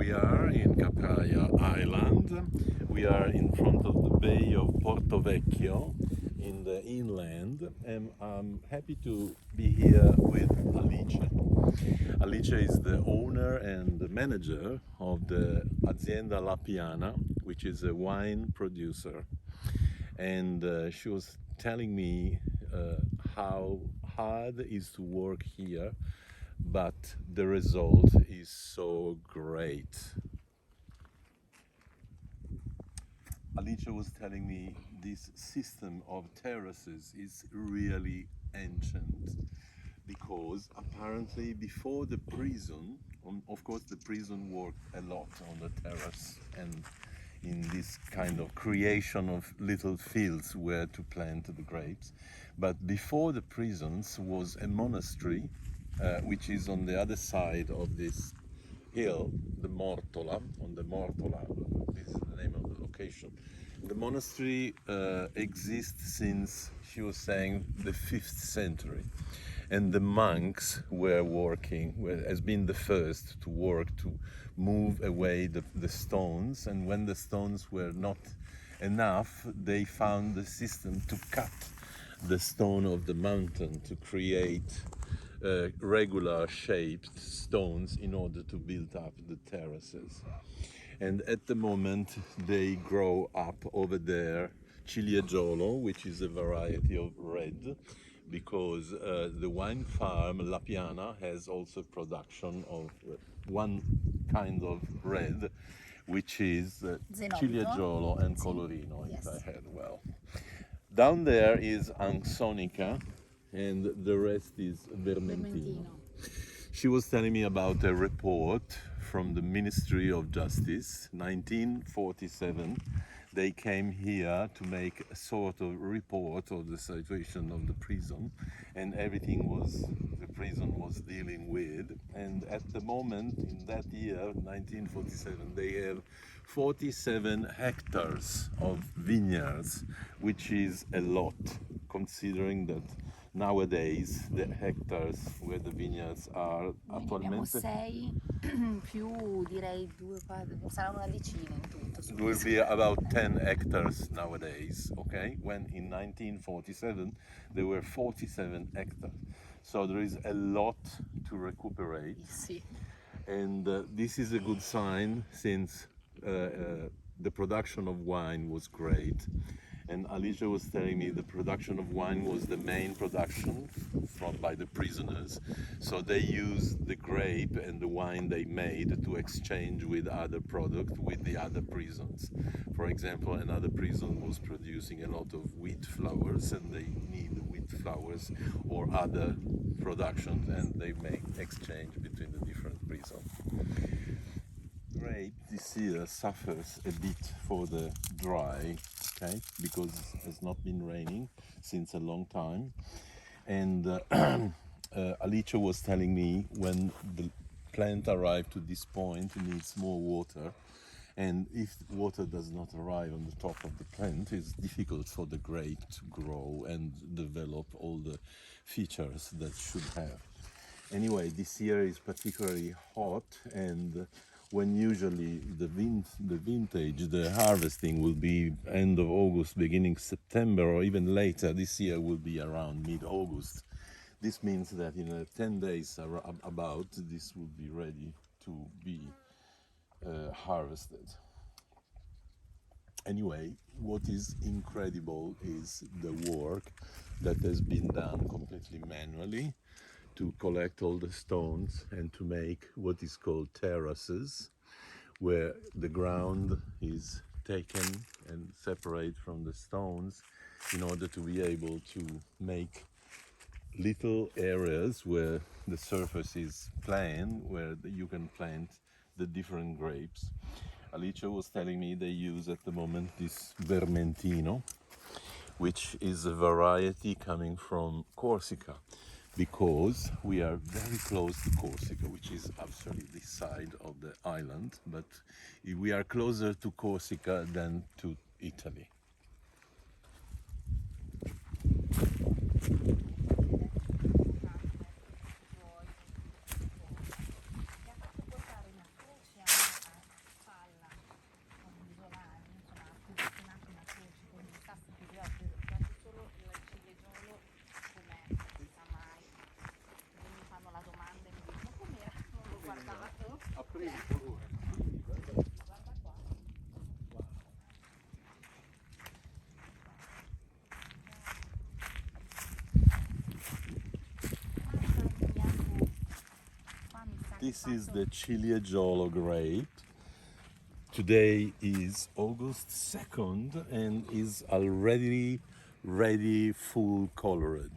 we are in Capraia Island. We are in front of the bay of Porto Vecchio in the inland, and I'm happy to be here with Alice. Alice is the owner and the manager of the Azienda La Piana, which is a wine producer. And she was telling me how hard it is to work here, but the result is so great. Alice was telling me this system of terraces is really ancient, because apparently before the prison, of course the prison worked a lot on the terrace and in this kind of creation of little fields where to plant the grapes. But before the prisons was a monastery, which is on the other side of this hill, the Mortola, on the Mortola, this is the name of the location. The monastery exists since, she was saying, the 5th century. And the monks were working, has been the first to work to move away the stones, and when the stones were not enough, they found the system to cut the stone of the mountain to create regular shaped stones in order to build up the terraces. And at the moment they grow up over there ciliegio, which is a variety of red, because the wine farm La Piana has also production of one kind of red, which is ciliegio and colorino, if I had well. Down there is Ansonica, and the rest is Vermentino. She was telling me about a report from the Ministry of Justice, 1947. They came here to make a sort of report of the situation of the prison, and everything the prison was dealing with. And at the moment, in that year, 1947, they have 47 hectares of vineyards, which is a lot, considering that nowadays the hectares where the vineyards are attualmente 6 più direi 2, sarà una decina in tutto. it will be about 10 hectares nowadays, okay? When in 1947 there were 47 hectares. So there is a lot to recuperate. Sì. And this is a good sign, since the production of wine was great. And Alicia was telling me the production of wine was the main production by the prisoners. So they used the grape and the wine they made to exchange with other product with the other prisons. For example, another prison was producing a lot of wheat flours, and they need wheat flours or other productions, and they make exchange between the different prisons. Grape this year suffers a bit for the dry, okay, because it has not been raining since a long time. And Alice was telling me when the plant arrived to this point, it needs more water. And if water does not arrive on the top of the plant, it's difficult for the grape to grow and develop all the features that it should have. Anyway, this year is particularly hot, and when usually the vintage, the harvesting will be end of August, beginning September, or even later, this year will be around mid-August. This means that in 10 days about, this will be ready to be harvested. Anyway, what is incredible is the work that has been done completely manually to collect all the stones and to make what is called terraces, where the ground is taken and separate from the stones in order to be able to make little areas where the surface is plain, where you can plant the different grapes. Alicia was telling me they use at the moment this Vermentino, which is a variety coming from Corsica, because we are very close to Corsica, which is actually this side of the island, but we are closer to Corsica than to Italy. This is the Ciliegiolo grape. Today is August 2nd and is already ready, full colored.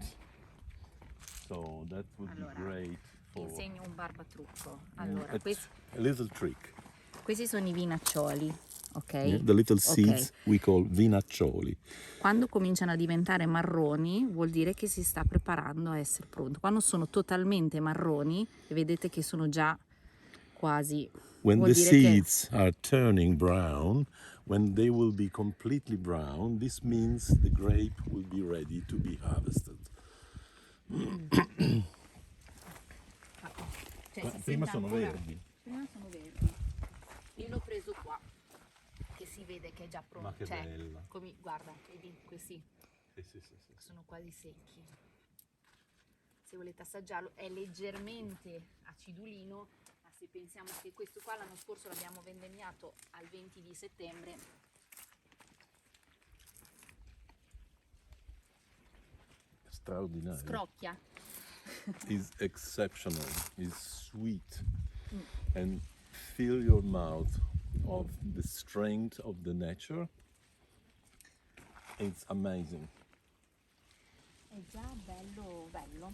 So that would be great Ti for insegno un barbatrucco. Allora, questi, a little trick. questi sono i vinaccioli, ok? The little seeds Ok. we call vinaccioli. Quando cominciano a diventare marroni vuol dire che si sta preparando a essere pronto. Quando sono totalmente marroni, e vedete che sono già quasi... When vuol the dire che seeds are turning brown, when they will be completely brown, this means the grape will be ready to be harvested. cioè, si Prima sente sono ancora- verdi. Prima sono verdi. Io l'ho preso qua, che si vede che è già pronto. Ma che cioè, bella. guarda, vedi, questi Sì. sono quasi secchi. Se volete assaggiarlo, è leggermente acidulino, ma se pensiamo che questo qua l'anno scorso l'abbiamo vendemmiato al 20 di settembre, Straordinario. scrocchia. Is exceptional, is sweet, and fill your mouth of the strength of the nature. It's amazing. È già bello, bello.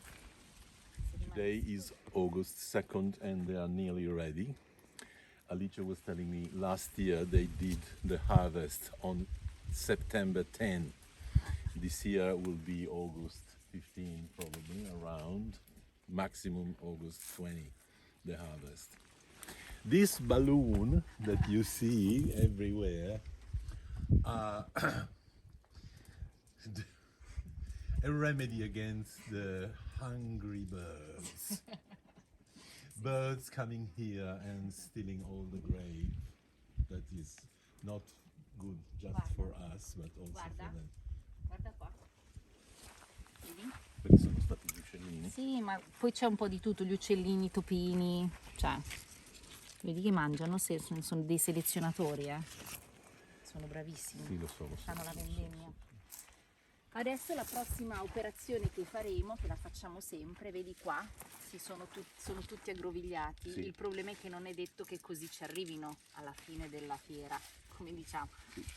Today is August 2nd and they are nearly ready. Alicia was telling me last year they did the harvest on September 10. This year will be August 15 probably, around maximum August 20, the harvest. This balloon that you see everywhere are a remedy against the hungry birds. Birds coming here and stealing all the grape. That is not good just for us, but also Guarda. for them. Guarda qua. Vedi? Quelli sono stati gli uccellini. Sì, ma poi c'è un po' di tutto, gli uccellini, i topini, cioè, vedi che mangiano, sono dei selezionatori, sono bravissimi, Sì, lo so. fanno la vendemmia. Adesso la prossima operazione che faremo, che la facciamo sempre, vedi qua, sono tutti aggrovigliati, Sì. il problema è che non è detto che così ci arrivino alla fine della fiera, come diciamo,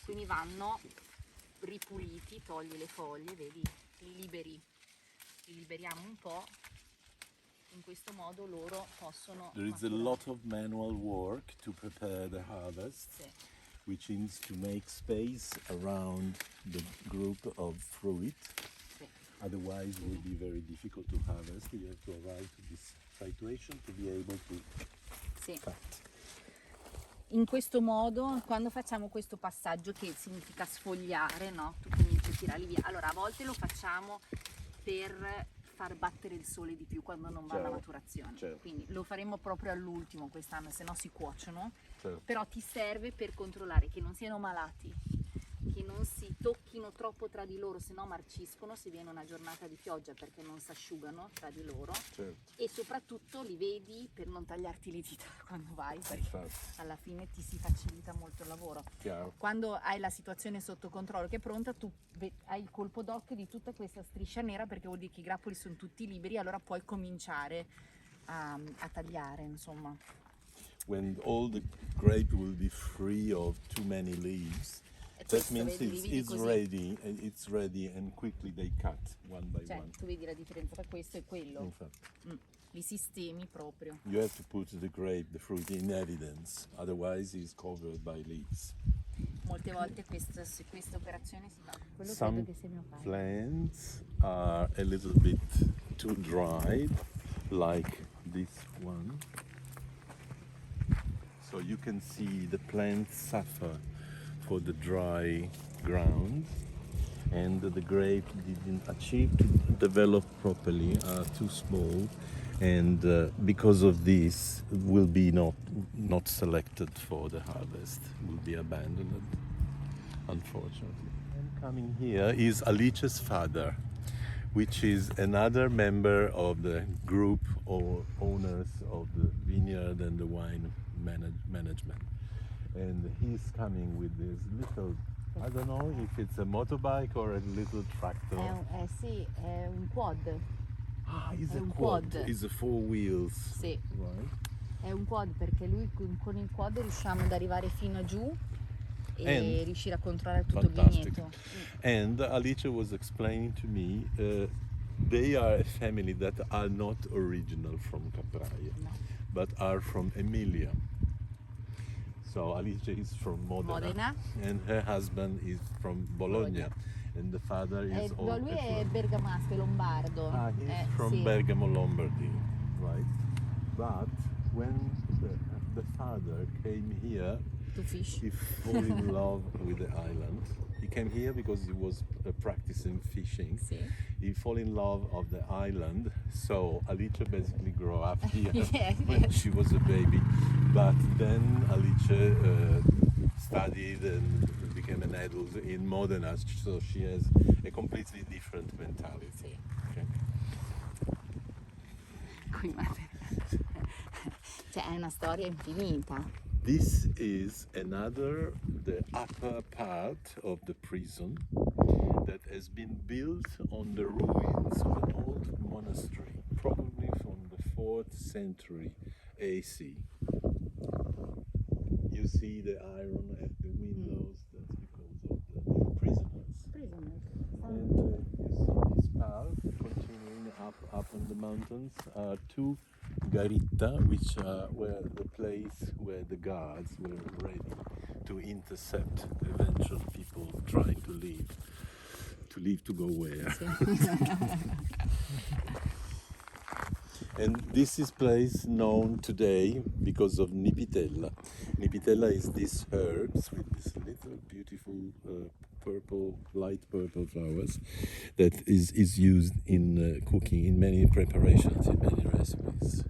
quindi vanno ripuliti, togli le foglie, vedi, li liberiamo un po', in questo modo loro possono There is a lot of manual work to prepare the harvest, Sì. which is to make space around the group of fruit. Sì. Otherwise, it will be very difficult to harvest. You have to arrive to this situation to be able to Sì. cut. In questo modo, quando facciamo questo passaggio che significa sfogliare, no? Tu cominci a tirarli via. Allora, a volte lo facciamo per far battere il sole di più quando non va alla Certo, maturazione. certo. Quindi lo faremo proprio all'ultimo quest'anno, se no si cuociono. Certo. Però ti serve per controllare che non siano malati, che non si tocchino troppo tra di loro, se no marciscono se viene una giornata di pioggia, perché non si asciugano tra di loro. Certo. E soprattutto li vedi per non tagliarti le dita quando vai, perché Infatti. alla fine ti si facilita molto il lavoro. Chiaro. Quando hai la situazione sotto controllo che è pronta, tu hai il colpo d'occhio di tutta questa striscia nera, perché vuol dire che i grappoli sono tutti liberi, allora puoi cominciare a tagliare, insomma. When all the grape will be free of too many leaves, E that questo, means vedi, li vedi it's così. ready. It's ready, and quickly they cut one by Cioè, one. tu vedi la differenza tra questo e quello. Infatti. Li sistemi proprio. You have to put the grape, the fruit, in evidence. Otherwise, it's covered by leaves. Molte volte questa operazione si fa. Quello Some credo che sia mio padre. plants are a little bit too dried, like this one. So you can see the plants suffer for the dry ground, and the grape didn't achieve to develop properly, are too small, and because of this will be not selected for the harvest, will be abandoned, unfortunately. And coming here is Alicia's father, which is another member of the group or owners of the vineyard and the wine management. And he's coming with this little, I don't know if it's a motorbike or a little tractor. Sì, è un quad. Ah, it's è a un quad. quad. It's a 4 wheels. Sì. Right. È un quad perché lui con il quad riusciamo ad arrivare fino a giù e And- riuscire a controllare tutto il Fantastic. vigneto. And Alice was explaining to me they are a family that are not original from Capraia, No. but are from Emilia. So Alice is from Modena. and her husband is from Bologna, and the father is No, lui è from bergamasco, è lombardo. he's from Sì. Bergamo, Lombardy, right? But when the father came here, To fish. he fell in love with the island. He came here because he was practicing fishing. Sì. He fell in love of the island, so Alice basically grew up here Yeah. when she was a baby. But then Alice studied and became an adult in Modena, so she has a completely different mentality. Sì. Okay? Qui cioè è una storia infinita. This is the upper part of the prison that has been built on the ruins of an old monastery, probably from the 4th century AC. You see the iron at the windows, that's because of the prisoners. And you see this path continuing up on the mountains are two garita, which were the place where the guards were ready to intercept eventual people trying to leave to go where. And this is place known today because of Nipitella. Nipitella is these herbs with these little beautiful purple, light purple flowers that is used in cooking, in many preparations, in many recipes.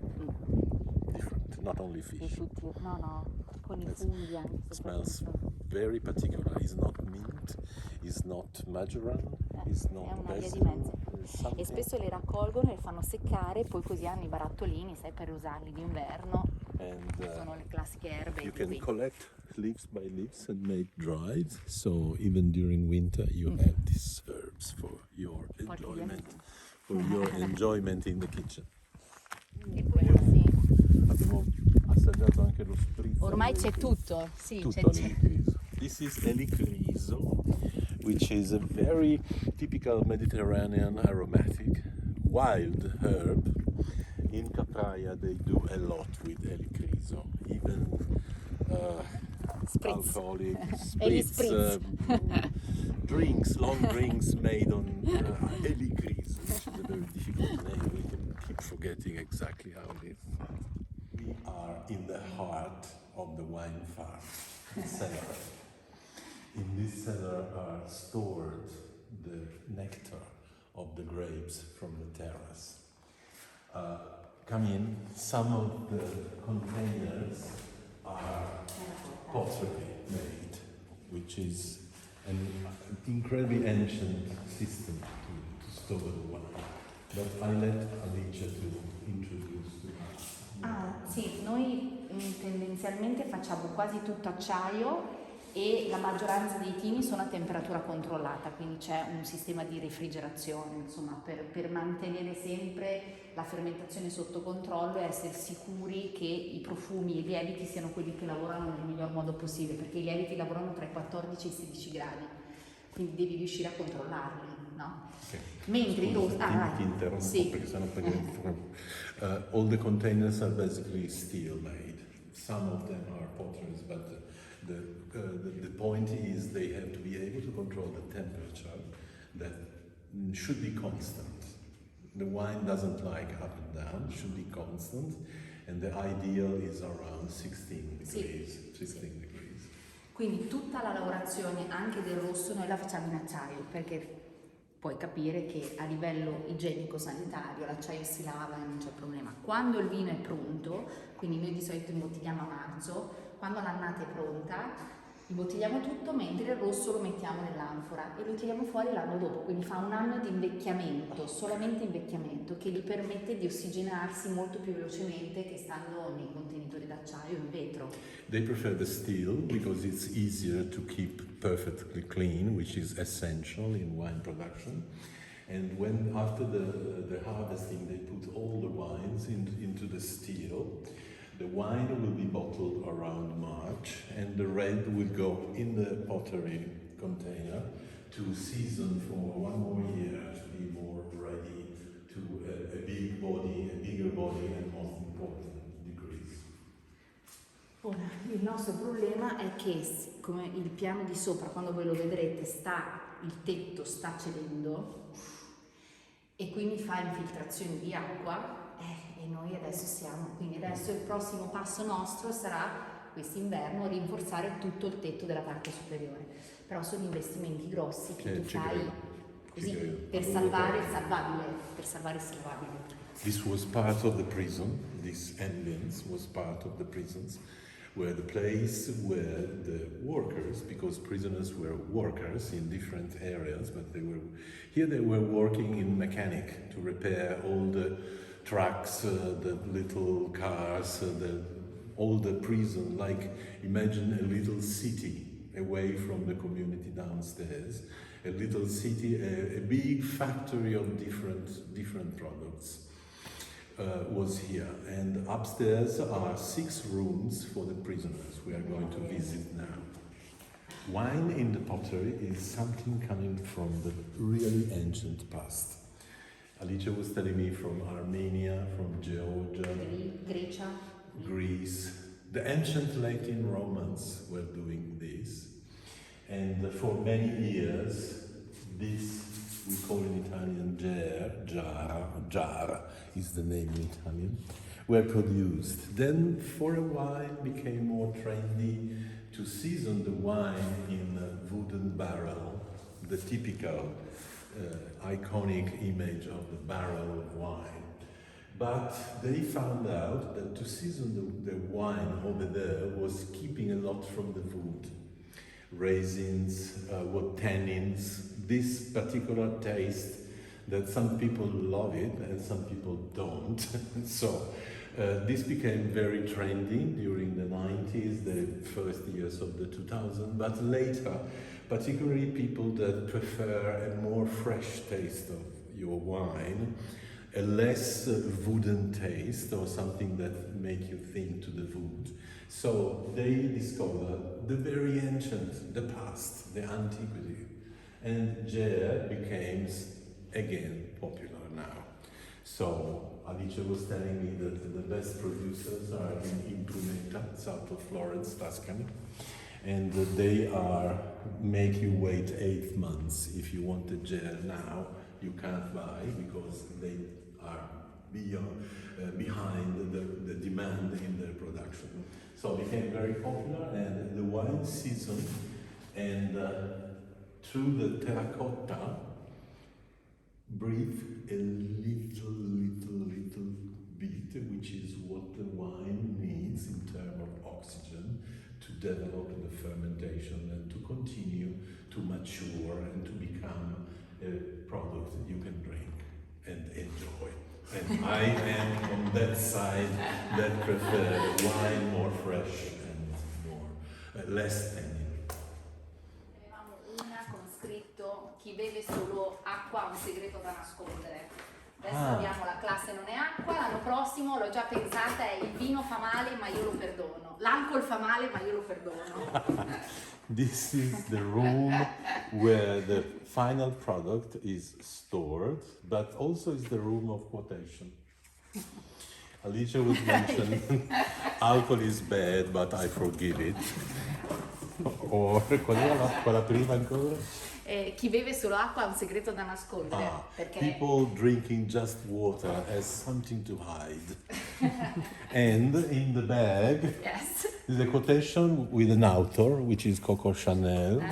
Different, not only fish. No, con i funghi anche. It smells very particular. It's not mint, it's not marjoram, it's È not una via di basil. mezzo. It's E something. spesso le raccolgono e le fanno seccare, poi così hanno i barattolini, sai, per usarli d'inverno. And Sono le classiche erbe. you di can qui. collect leaves by leaves and make dried. So even during winter, you have these herbs for your enjoyment in the kitchen. E poi sì. Abbiamo assaggiato anche lo spritz. Ormai c'è tutto, sì, Tutto c'è. all'elicriso. This is elicriso, which is a very typical Mediterranean aromatic wild herb. In Capraia they do a lot with elicriso, even Spritz. alcoholic Eli spritz, spritz. drinks, long drinks made on elicriso, which is a very difficult name. We can keep forgetting exactly how it is. We are in the heart of the wine farm, the cellar. In this cellar are stored the nectar of the grapes from the terrace. Come in, some of the containers are pottery made, which is an incredibly ancient system to store the wine. But I let Alicia to introduce to us. Sì, noi tendenzialmente facciamo quasi tutto acciaio e la maggioranza dei tini sono a temperatura controllata, quindi c'è un sistema di refrigerazione, insomma, per mantenere sempre la fermentazione sotto controllo e essere sicuri che i profumi e i lieviti siano quelli che lavorano nel miglior modo possibile, perché i lieviti lavorano tra i 14 e i 16 gradi, quindi devi riuscire a controllarli, no? Okay. Mentre i rossi... ti interrompo perché sennò all the containers are basically steel made. Some of them are potteries, but the point is they have to be able to control the temperature that should be constant. The wine doesn't like up and down, should be constant, and the ideal is around 16 degrees. 16 degrees. Quindi tutta la lavorazione anche del rosso noi la facciamo in acciaio, perché puoi capire che a livello igienico-sanitario l'acciaio si lava e non c'è problema. Quando il vino è pronto, quindi noi di solito imbottigliamo a marzo, quando l'annata è pronta imbottigliamo tutto, mentre il rosso lo mettiamo nell'anfora e lo tiriamo fuori l'anno dopo, quindi fa un anno di invecchiamento, solamente invecchiamento, che gli permette di ossigenarsi molto più velocemente che stando nei contenitori d'acciaio in vetro. They prefer the steel because it's easier to keep perfectly clean, which is essential in wine production. And when after the harvesting they put all the wines into the steel, The wine will be bottled around March, and the red will go in the pottery container to season for 1 more year to be more ready to a bigger body, and most important, degrees. Ora, il nostro problema è che come il piano di sopra, quando voi lo vedrete, il tetto sta cedendo e quindi fa infiltrazioni di acqua e noi adesso quindi adesso il prossimo passo nostro sarà quest'inverno rinforzare tutto il tetto della parte superiore, però sono investimenti grossi che tu fai così per salvare il salvabile. This was part of the prison, this ambience was part of the prisons, where the place where the workers, because prisoners were workers in different areas, but they were working in mechanic to repair all the trucks, the little cars, all the prison, like imagine a little city away from the community downstairs, a little city, a big factory of different products. Was here, and upstairs are 6 rooms for the prisoners we are going to visit now. Wine in the pottery is something coming from the really ancient past. Alicia was telling me from Armenia, from Georgia, Greece. The ancient Latin Romans were doing this, and for many years this, we call in Italian jar is the name in Italian, were produced. Then for a while became more trendy to season the wine in a wooden barrel, the typical iconic image of the barrel of wine. But they found out that to season the wine over there was keeping a lot from the wood. Raisins, tannins, this particular taste that some people love it and some people don't. So this became very trendy during the 90s, the first years of the 2000s, but later, particularly people that prefer a more fresh taste of your wine, a less wooden taste or something that make you think to the wood. So they discovered the very ancient, the past, the antiquity, and Ger became again popular now. So Alice was telling me that the best producers are in Impruneta, south of Florence, Tuscany, and they make you wait 8 months. If you want a Ger now, you can't buy because they are behind the demand in their production. So it became very popular, and the wine season, and through the terracotta, breathe a little bit, which is what the wine needs in terms of oxygen to develop the fermentation and to continue to mature and to become a product that you can drink and enjoy. And I am on that side that prefer wine more fresh and less tannin. Avevamo una con scritto chi beve solo acqua ha un segreto da nascondere. Adesso abbiamo la classe non è acqua, l'anno prossimo l'ho già pensata, è il vino fa male ma io lo perdono, l'alcol fa male ma io lo perdono. This is the room where the final product is stored, but also is the room of quotation. Alicia was mentioning alcohol is bad, but I forgive it. Or qual era quella prima ancora? Chi beve solo acqua ha un segreto da nascondere. Perché People drinking just water has something to hide. And in the bag, yes, is a quotation with an author, which is Coco Chanel.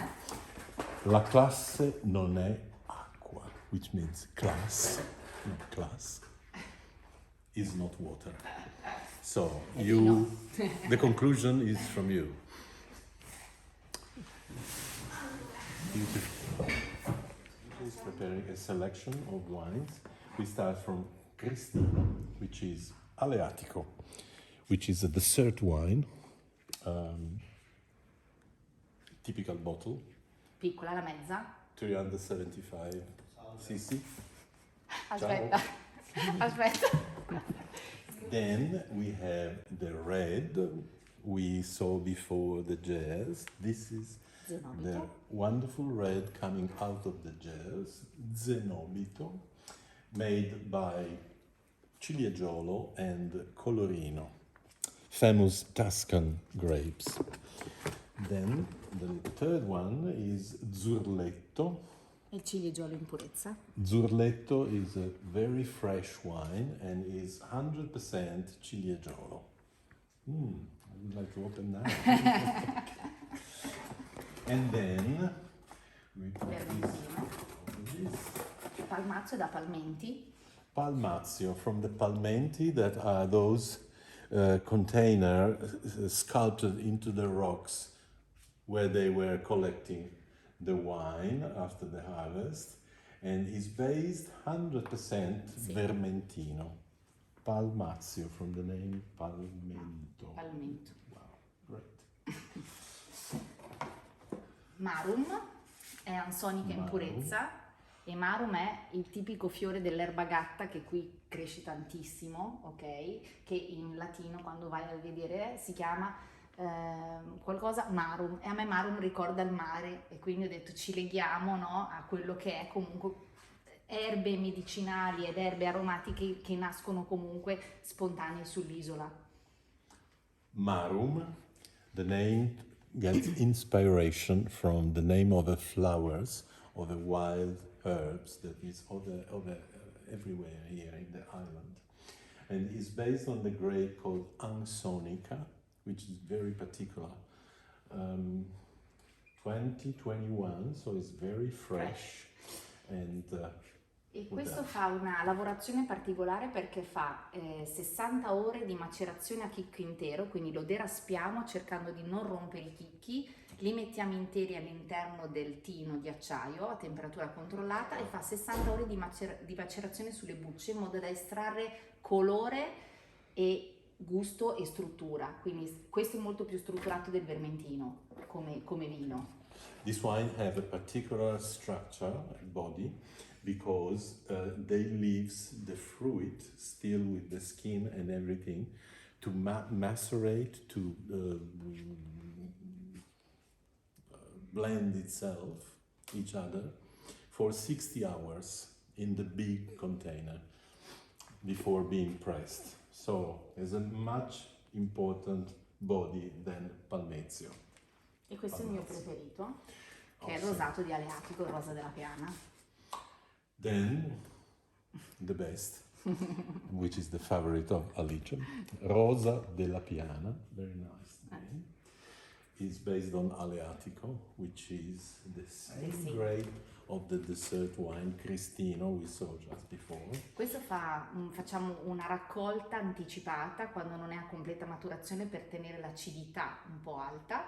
La classe non è acqua, which means class, not class, is not water. So the conclusion is from you. Beautiful. Is preparing a selection of wines. We start from Cristina, which is Aleatico, which is a dessert wine, typical bottle. piccola, la mezza. 375 cc. Aspetta, aspetta. Then we have the red we saw before the jazz. This is the Zenobito. wonderful red coming out of the jazz, Zenobito, made by Ciliegiolo and Colorino, famous Tuscan grapes. Then the third one is Zurletto. Il ciliegiolo in purezza. Zurletto is a very fresh wine and is 100% Ciliegiolo. I would like to open that. And then we put this Palmazzo da Palmenti. Palmazio from the Palmenti, that are those containers sculpted into the rocks where they were collecting the wine after the harvest, and is based 100% Vermentino. Palmazio from the name Palmento. Palmento. Wow, great. Marum è ansonica in Marum. purezza, e marum è il tipico fiore dell'erba gatta che qui cresce tantissimo, ok? Che in latino, quando vai a vedere, si chiama qualcosa marum, e a me marum ricorda il mare, e quindi ho detto ci leghiamo, no, a quello che è comunque erbe medicinali ed erbe aromatiche che nascono comunque spontanee sull'isola. Marum, the name gets inspiration from the name of the flowers of the wild herbs that is everywhere here in the island, and is based on the grape called Ansonica, which is very particular. 2021, so it's very fresh. And E questo fa una lavorazione particolare perché fa 60 ore di macerazione a chicco intero, quindi lo deraspiamo cercando di non rompere i chicchi, li mettiamo interi all'interno del tino di acciaio a temperatura controllata, e fa 60 ore di macerazione sulle bucce in modo da estrarre colore e gusto e struttura, quindi questo è molto più strutturato del vermentino come vino. this wine have a particular structure, body, because they leaves the fruit still with the skin and everything to macerate, to blend itself, each other, for 60 hours in the big container before being pressed. So it's a much important body than Palmezio. E questo è il mio preferito, che è il Awesome. rosato di Aleatico, il rosa della Piana. Then the best, which is the favorite of Alice, Rosa della Piana, very nice name, is based on Aleatico, which is the same grape of the dessert wine Cristino we saw just before. Questo facciamo una raccolta anticipata quando non è a completa maturazione per tenere l'acidità un po' alta.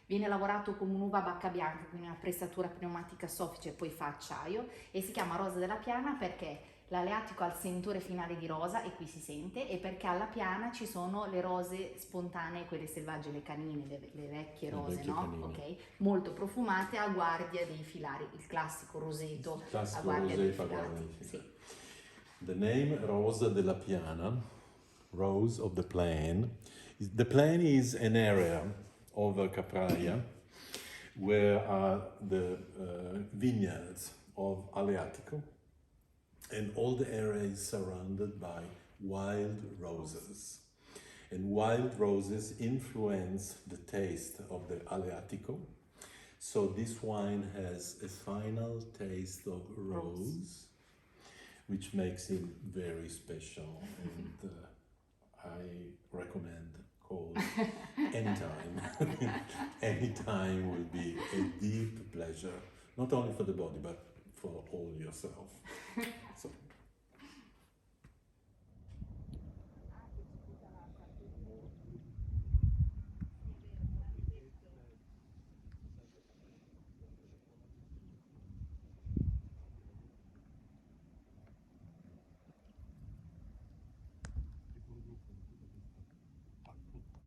Viene lavorato con un'uva bacca bianca, quindi una pressatura pneumatica soffice e poi fa acciaio, e si chiama Rosa della Piana perché l'Aleatico ha il sentore finale di rosa, e qui si sente, e perché alla Piana ci sono le rose spontanee, quelle selvagge, le canine, le vecchie rose, vecchie no? canine. Ok, molto profumate a guardia dei filari, il classico roseto a guardia dei filari. Sì. The name Rosa della Piana, Rose of the Plain, the plain is an area over Capraia where are the vineyards of Aleatico, and all the area is surrounded by wild roses, and wild roses influence the taste of the Aleatico, so this wine has a final taste of rose, which makes it very special, and I recommend cold anytime. Anytime will be a deep pleasure, not only for the body but for all yourself.